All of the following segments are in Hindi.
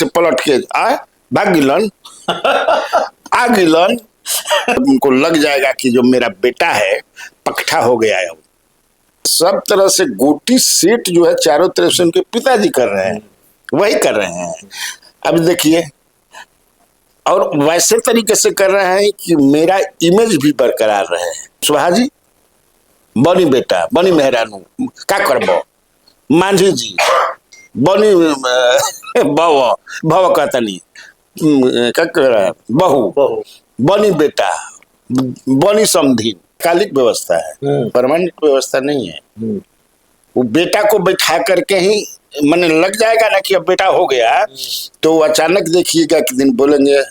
से पलट के आए भाग गिलन आ गिलन। उनको लग जाएगा कि जो मेरा बेटा है पकठा हो गया है। सब तरह से गोटी सेट जो है चारों तरफ से उनके पिताजी कर रहे हैं, वही कर रहे हैं। अब देखिए, और वैसे तरीके से कर रहे हैं कि मेरा इमेज भी बरकरार रहे। सुहा जी बनी बेटा बनी मेहरानू का करबो, मांझी जी बनी भव भव कहतनी बहू बनी बेटा बनी समधी। कालिक व्यवस्था है, परमानेंट व्यवस्था नहीं है। वो बेटा को बैठा करके ही मैंने लग जाएगा ना कि अब बेटा हो गया, तो अचानक देखिएगा कि दिन बोलेंगे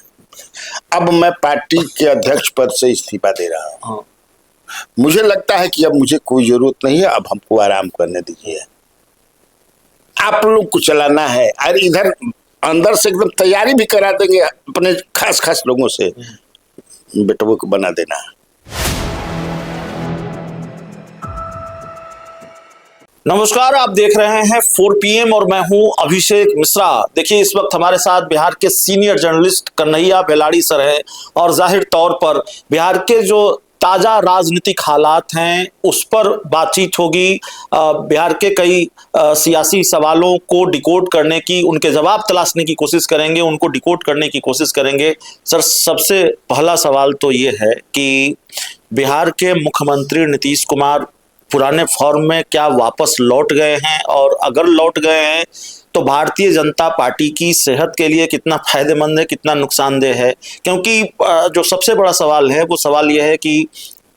अब मैं पार्टी के अध्यक्ष पद से इस्तीफा दे रहा हूँ। मुझे लगता है कि अब मुझे कोई जरूरत नहीं है, अब हमको आराम करने दीजिए, आप लोग को चलाना है। और इधर अंदर से एकदम तैयारी भी करा देंगे अपने खास खास लोगों से, बेटों को बना देना। नमस्कार, आप देख रहे हैं 4 PM और मैं हूं अभिषेक मिश्रा। देखिए, इस वक्त हमारे साथ बिहार के senior journalist Kanhaiya Beladi sir हैं और जाहिर तौर पर बिहार के जो ताजा राजनीतिक हालात हैं उस पर बातचीत होगी। बिहार के कई सियासी सवालों को डिकोड करने की, उनके जवाब तलाशने की कोशिश करेंगे, उनको डिकोड करने की कोशिश करेंगे। सर, सबसे पहला सवाल तो ये है कि बिहार के मुख्यमंत्री नीतीश कुमार पुराने फॉर्म में क्या वापस लौट गए हैं, और अगर लौट गए हैं तो भारतीय जनता पार्टी की सेहत के लिए कितना फायदेमंद है, कितना नुकसानदेह है? क्योंकि जो सबसे बड़ा सवाल है वो सवाल यह है कि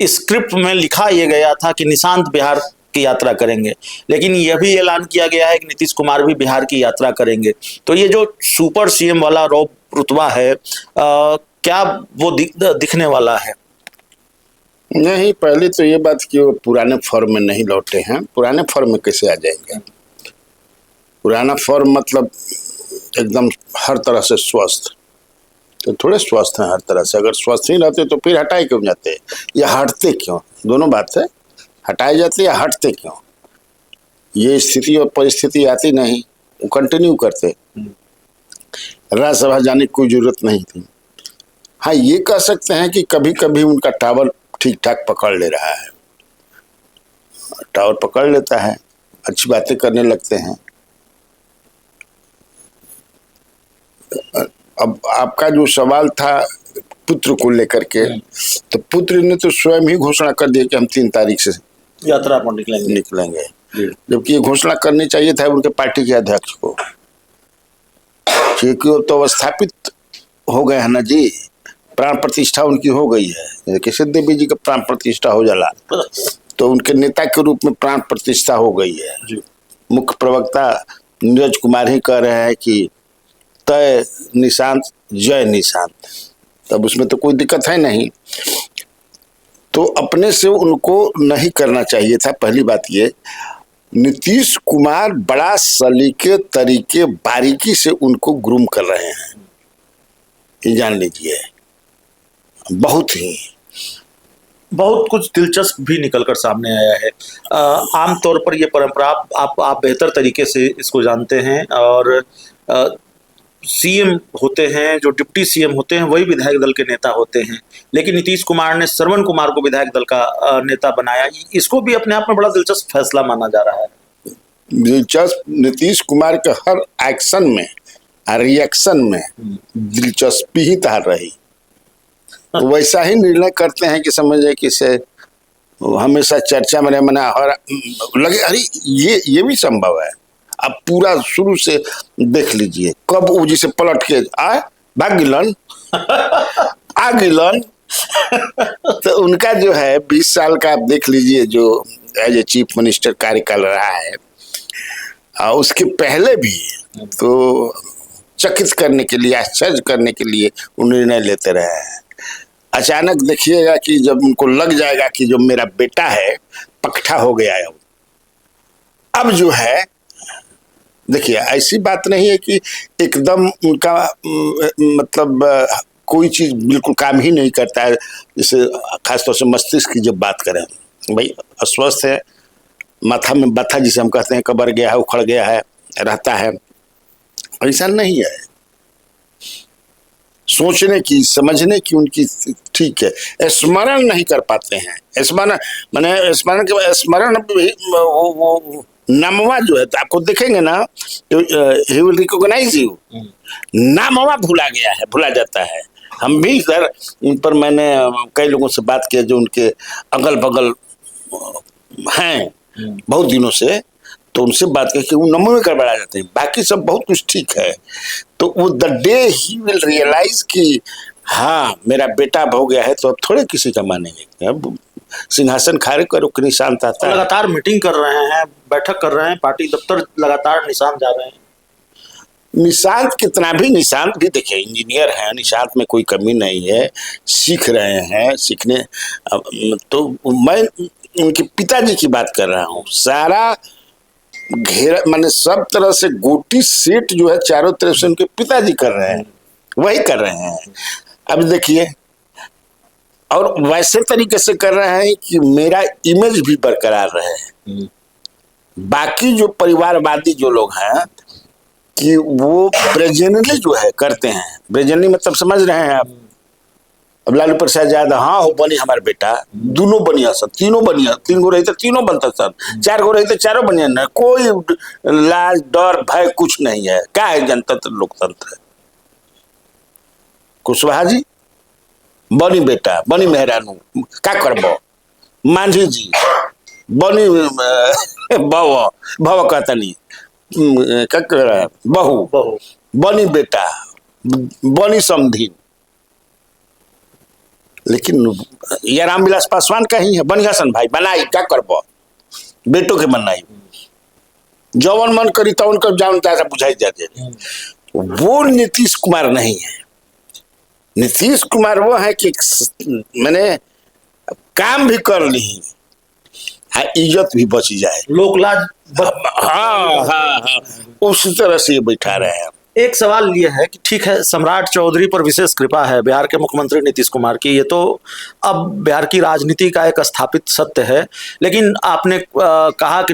स्क्रिप्ट में लिखा यह गया था कि निशांत बिहार की यात्रा करेंगे, लेकिन यह भी ऐलान किया गया है कि नीतीश कुमार भी बिहार की यात्रा करेंगे। तो ये जो सुपर सीएम वाला रुतबा है, क्या वो दिखने वाला है? नहीं, पहले तो ये बात कि वो पुराने फॉर्म में नहीं लौटे हैं। पुराने फॉर्म में कैसे आ जाएंगे? पुराना फॉर्म मतलब एकदम हर तरह से स्वस्थ, तो थोड़े स्वस्थ हैं हर तरह से। अगर स्वस्थ नहीं रहते तो फिर हटाए क्यों जाते या हटते क्यों? दोनों बात है, हटाए जाते या हटते क्यों? ये स्थिति और परिस्थिति आती नहीं, वो कंटिन्यू करते। राज्यसभा जाने की कोई जरूरत नहीं थी। हाँ, ये कह सकते हैं कि कभी कभी उनका टावर ठीक ठाक पकड़ ले रहा है, टावर पकड़ लेता है, अच्छी बातें करने लगते हैं। अब आपका जो सवाल था पुत्र को लेकर के, तो पुत्र ने तो स्वयं ही घोषणा कर दिया कि हम 3 तारीख से यात्रा पर निकलेंगे। जबकि ये घोषणा करनी चाहिए था उनके पार्टी के अध्यक्ष को, क्योंकि वो तो अवस्थापित हो गए हैं ना जी, प्राण प्रतिष्ठा उनकी हो गई है। किसी देवी जी का प्राण प्रतिष्ठा हो जाला तो उनके नेता के रूप में प्राण प्रतिष्ठा हो गई है। मुख्य प्रवक्ता नीरज कुमार ही कह रहे हैं कि तय निशांत जय निशांत, तब उसमें तो कोई दिक्कत है नहीं। तो अपने से उनको नहीं करना चाहिए था। पहली बात ये, नीतीश कुमार बड़ा सलीके तरीके बारीकी से उनको ग्रूम कर रहे हैं, ये जान लीजिए। बहुत कुछ दिलचस्प भी निकलकर सामने आया है। आमतौर पर यह परंपरा आप बेहतर तरीके से इसको जानते हैं, और सीएम होते हैं, जो डिप्टी सीएम होते हैं वही विधायक दल के नेता होते हैं, लेकिन नीतीश कुमार ने श्रवण कुमार को विधायक दल का नेता बनाया। इसको भी अपने आप में बड़ा दिलचस्प फैसला माना जा रहा है। दिलचस्प, नीतीश कुमार के हर एक्शन में, रिएक्शन में दिलचस्पी ही तार रही। तो वैसा ही निर्णय करते हैं कि समझे कि से हमेशा चर्चा में मना और लगे अरे ये भी संभव है। अब पूरा शुरू से देख लीजिए, कब वो जिसे पलट के आए भाग गिलन आ गिलन। तो उनका जो है 20 साल का आप देख लीजिए जो एज ए चीफ मिनिस्टर कार्यकाल रहा है, उसके पहले भी तो चकित करने के लिए, आश्चर्य करने के लिए वो निर्णय लेते रहे हैं। अचानक देखिएगा कि जब उनको लग जाएगा कि जो मेरा बेटा है पकठा हो गया है, अब जो है देखिए, ऐसी बात नहीं है कि एकदम उनका मतलब कोई चीज बिल्कुल काम ही नहीं करता है। जैसे खासतौर से मस्तिष्क की जब बात करें, भाई अस्वस्थ है, माथा में बथा जिसे हम कहते हैं कबर गया है, उखड़ गया है, रहता है, ऐसा नहीं है। सोचने की, समझने की उनकी ठीक है, स्मरण नहीं कर पाते हैं। स्मरण माने स्मरण के स्मरण वो नामवा जो है, तो आपको देखेंगे ना तो ही विल रिकॉग्नाइज यू, नामवा भूला गया है, भूला जाता है। हम भी सर इन पर मैंने कई लोगों से बात किया जो उनके अगल बगल हैं बहुत दिनों से, तो उनसे बात करके वो नंबर में गड़बड़ा जाते हैं, बाकी सब बहुत कुछ ठीक है। तो वो the day he will realize कि हाँ मेरा बेटा अब हो गया है, तो अब थोड़े किसी का मानेंगे। अब सिंहासन खारिज करो कि निशान आता है। लगातार मीटिंग कर रहे हैं, बैठक कर रहे हैं, पार्टी दफ्तर लगातार निशांत जा रहे हैं। निशांत कितना भी, निशांत भी देखिए इंजीनियर है, निशांत में कोई कमी नहीं है, सीख रहे हैं, सीखने। तो मैं उनके पिताजी की बात कर रहा हूँ। सारा घेरा माने सब तरह से गोटी सेट जो है चारों तरफ से उनके पिताजी कर रहे हैं, वही कर रहे हैं। अब देखिए, और वैसे तरीके से कर रहे हैं कि मेरा इमेज भी बरकरार रहे। बाकी जो परिवारवादी जो लोग हैं कि वो ब्रेजनली जो है करते हैं, ब्रेजनली मतलब समझ रहे हैं आप। अब लालू प्रसाद यादव, हाँ हो बनी हमारे बेटा, दोनों बनिया सर, तीनों बनिया, 3 गो रही तो तीनों बनता सर, 4 गो रही तो चारों बनिया, न कोई लाज डर भय कुछ नहीं है। क्या है जनतंत्र लोकतंत्र? कुशवाहा जी बनी बेटा, बनी मेहरानू, क्या करबो? मांझी जी बनी बव भव कहतनी बहू, बनी बेटा, बनी समधी। लेकिन ये रामविलास पासवान का ही है, बनी हसन भाई बनाई, क्या करबो? बेटों के बनाई, जवन मन करी तवन कर जान ताजा बुझाई जाते। वो नीतीश कुमार नहीं है। नीतीश कुमार वो है कि मैंने काम भी कर ली, हाँ इज्जत भी बची जाए, लोकलाज। हाँ हाँ हाँ, उसी तरह से ये बैठा रहे हैं। एक सवाल ये है कि ठीक है, सम्राट चौधरी पर विशेष कृपा है बिहार के मुख्यमंत्री नीतीश कुमार की, ये तो अब बिहार की राजनीति का एक स्थापित सत्य है। लेकिन आपने कहा कि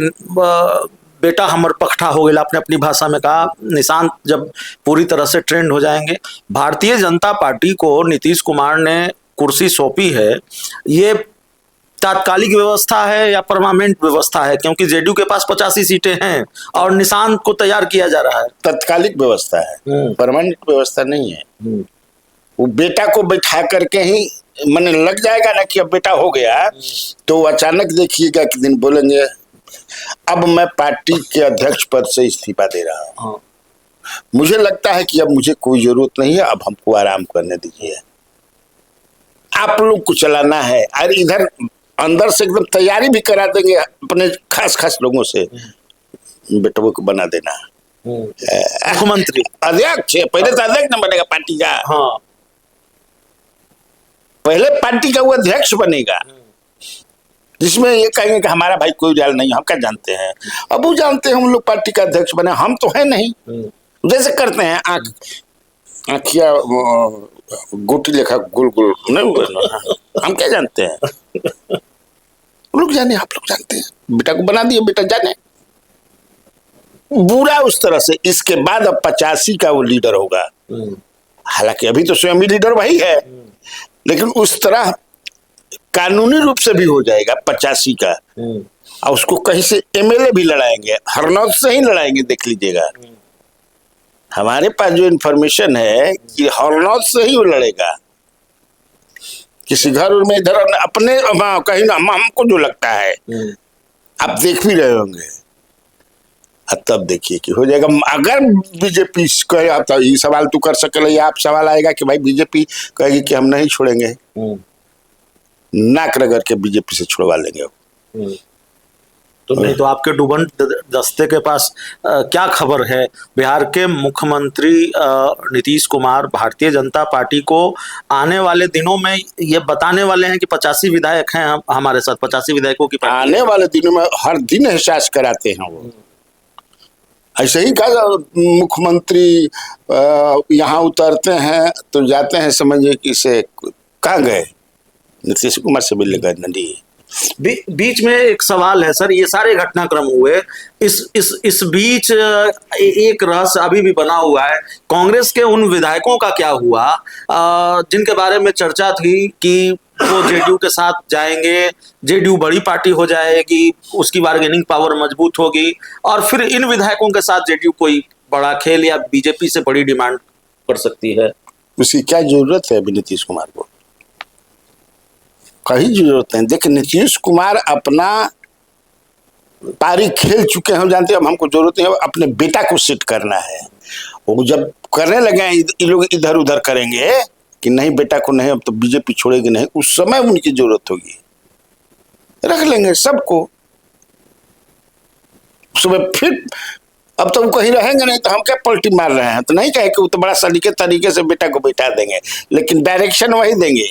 बेटा हमर पखठा हो गया, आपने अपनी भाषा में कहा। निशांत जब पूरी तरह से ट्रेंड हो जाएंगे, भारतीय जनता पार्टी को नीतीश कुमार ने कुर्सी सौंपी है, ये तात्कालिक व्यवस्था है या परमानेंट व्यवस्था है? क्योंकि जेडीयू के पास 85 सीटें हैं और निशांत को तैयार किया जा रहा है। तात्कालिक व्यवस्था है, परमानेंट व्यवस्था नहीं है। वो बेटा को बैठा करके ही मन लग जाएगा ना कि अब बेटा हो गया, तो अचानक देखिएगा कि दिन बोलेंगे अब मैं पार्टी के अध्यक्ष पद से इस्तीफा दे रहा हूं। मुझे लगता है कि अब मुझे कोई जरूरत नहीं है, अब हमको आराम करने दीजिए, आप लोग को चलाना है। और इधर अंदर से एकदम तैयारी भी करा देंगे अपने खास खास लोगों से, बेटों को बना देना मुख्यमंत्री अध्यक्ष। पहले तो अध्यक्ष न बनेगा पार्टी का, हाँ पहले पार्टी का वो अध्यक्ष बनेगा, जिसमें ये कहेंगे कि हमारा भाई कोई डाल नहीं, हम क्या जानते हैं। अब वो जानते हैं हम लोग पार्टी का अध्यक्ष बने, हम तो है नहीं। जैसे करते हैं आँखिया गोटी लेखा गोल गोल नहीं, हम क्या जानते हैं। लोग जाने, आप लोग जानते हैं, बेटा को बना दिए, बेटा जाने। बुरा उस तरह से। इसके बाद अब 85 का वो लीडर होगा, हालांकि अभी तो स्वयं लीडर वही है, लेकिन उस तरह कानूनी रूप से भी हो जाएगा 85 का। और उसको कहीं से एमएलए भी लड़ाएंगे, हरनौत से ही लड़ाएंगे, देख लीजिएगा। हमारे पास जो इंफॉर्मेशन है कि हरनौत से ही वो लड़ेगा, किसी घर में इधर अपने कहीं ना, हमको जो लगता है आप देख भी रहे होंगे। तब देखिए कि हो जाएगा। अगर बीजेपी कहे, आप तो ये सवाल तो कर सके, आप सवाल आएगा कि भाई बीजेपी कहेगी कि हम नहीं छोड़ेंगे, नाक रगड़ के बीजेपी से छुड़वा लेंगे। तो नहीं तो आपके डूबंत दस्ते के पास क्या खबर है? बिहार के मुख्यमंत्री नीतीश कुमार भारतीय जनता पार्टी को आने वाले दिनों में ये बताने वाले हैं कि 85 विधायक हैं हमारे साथ, 85 विधायकों की आने वाले दिनों में हर दिन एहसास कराते हैं वो। ऐसे ही कहा मुख्यमंत्री यहाँ उतरते हैं तो जाते हैं, समझिए कि से कहाँ गए, नीतीश कुमार से मिलने गए नदी, बीच में एक सवाल है सर, ये सारे घटनाक्रम हुए, इस बीच एक रहस्य अभी भी बना हुआ है। कांग्रेस के उन विधायकों का क्या हुआ जिनके बारे में चर्चा थी कि वो जेडीयू के साथ जाएंगे, जेडीयू बड़ी पार्टी हो जाएगी, उसकी बार्गेनिंग पावर मजबूत होगी, और फिर इन विधायकों के साथ जेडीयू कोई बड़ा खेल या बीजेपी से बड़ी डिमांड कर सकती है। उसकी क्या जरूरत है अभी नीतीश कुमार को? कहीं जरूरत नहीं। देखिए, नीतीश कुमार अपना पारी खेल चुके हैं, हम जानते हैं। अब हमको जरूरत नहीं है अपने बेटा को सेट करना है। वो जब करने लगे हैं ये लोग इधर उधर करेंगे कि नहीं बेटा को नहीं, अब तो बीजेपी छोड़ेगी नहीं, उस समय उनकी जरूरत होगी, रख लेंगे सबको। सुबह फिर अब तो वो कहीं रहेंगे नहीं तो हम क्या पलटी मार रहे हैं, तो नहीं कहे कि वो तो बड़ा सलीके तरीके से बेटा को बैठा देंगे, लेकिन डायरेक्शन वही देंगे।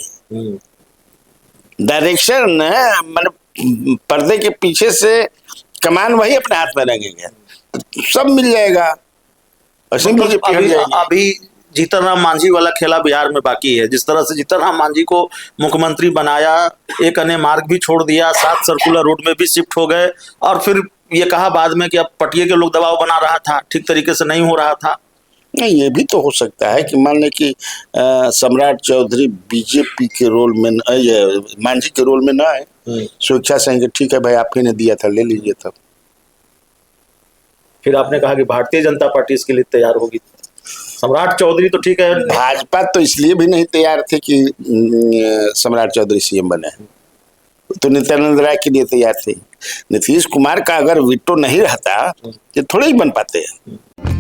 डायरेक्शन मतलब पर्दे के पीछे से कमान वही अपने हाथ में रखेंगे, सब मिल जाएगा। अभी जीतन राम मांझी वाला खेला बिहार में बाकी है। जिस तरह से जीतन राम मांझी को मुख्यमंत्री बनाया, एक अन्य मार्ग भी छोड़ दिया, 7 सर्कुलर रोड में भी शिफ्ट हो गए, और फिर ये कहा बाद में कि अब पटिए के लोग दबाव बना रहा था, ठीक तरीके से नहीं हो रहा था। नहीं, ये भी तो हो सकता है कि मान लें कि सम्राट चौधरी बीजेपी के रोल में मांझी के रोल में ना आए, स्वेच्छा से ठीक है भाई आपने ने दिया था ले लीजिए। तब फिर आपने कहा कि भारतीय जनता पार्टी इसके लिए तैयार होगी। सम्राट चौधरी तो ठीक है, भाजपा तो इसलिए भी नहीं तैयार थे कि सम्राट चौधरी सीएम बने, तो नित्यानंद राय के लिए तैयार थे। नीतीश कुमार का अगर वीटो नहीं रहता तो थोड़े ही बन पाते हैं।